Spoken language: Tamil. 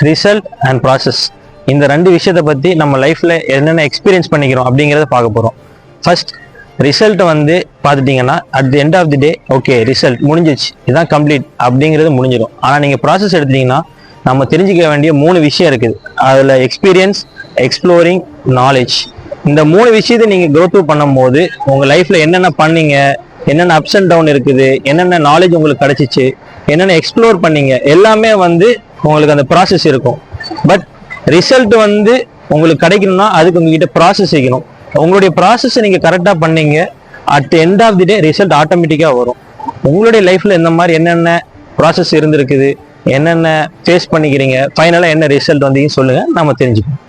Result and process. இந்த ரெண்டு விஷயத்தை பற்றி நம்ம லைஃப்பில் என்னென்ன எக்ஸ்பீரியன்ஸ் பண்ணிக்கிறோம் அப்படிங்கிறத பார்க்க போகிறோம். ஃபர்ஸ்ட், ரிசல்ட்டை வந்து பார்த்துட்டிங்கன்னா at the end of the day okay result முடிஞ்சிச்சு, இதுதான் கம்ப்ளீட் அப்படிங்கிறது முடிஞ்சிடும். ஆனால் நீங்கள் ப்ராசஸ் எடுத்தீங்கன்னா நம்ம தெரிஞ்சுக்க வேண்டிய 3 விஷயம் இருக்குது. அதில் எக்ஸ்பீரியன்ஸ், எக்ஸ்ப்ளோரிங், நாலேஜ். இந்த 3 விஷயத்தை நீங்கள் க்ரோ த்ரூ பண்ணும்போது உங்கள் லைஃப்பில் என்னென்ன பண்ணீங்க, என்னென்ன அப்ஸ் அண்ட் டவுன் இருக்குது, என்னென்ன நாலேஜ் உங்களுக்கு கிடைச்சிச்சு, என்னென்ன எக்ஸ்ப்ளோர் பண்ணீங்க, எல்லாமே வந்து உங்களுக்கு அந்த ப்ராசஸ் இருக்கும். பட் ரிசல்ட் வந்து உங்களுக்கு கிடைக்கணும்னா அதுக்கு உங்ககிட்ட ப்ராசஸ் வைக்கணும். உங்களுடைய ப்ராசஸை நீங்கள் கரெக்டாக பண்ணீங்க, at end of the day result ஆட்டோமேட்டிக்காக வரும். உங்களுடைய லைஃப்பில் இந்த மாதிரி என்னென்ன ப்ராசஸ் இருந்திருக்குது, என்னென்ன ஃபேஸ் பண்ணிக்கிறீங்க, ஃபைனலாக என்ன ரிசல்ட் வந்தீங்கன்னு சொல்லுங்கள், நம்ம தெரிஞ்சுக்கணும்.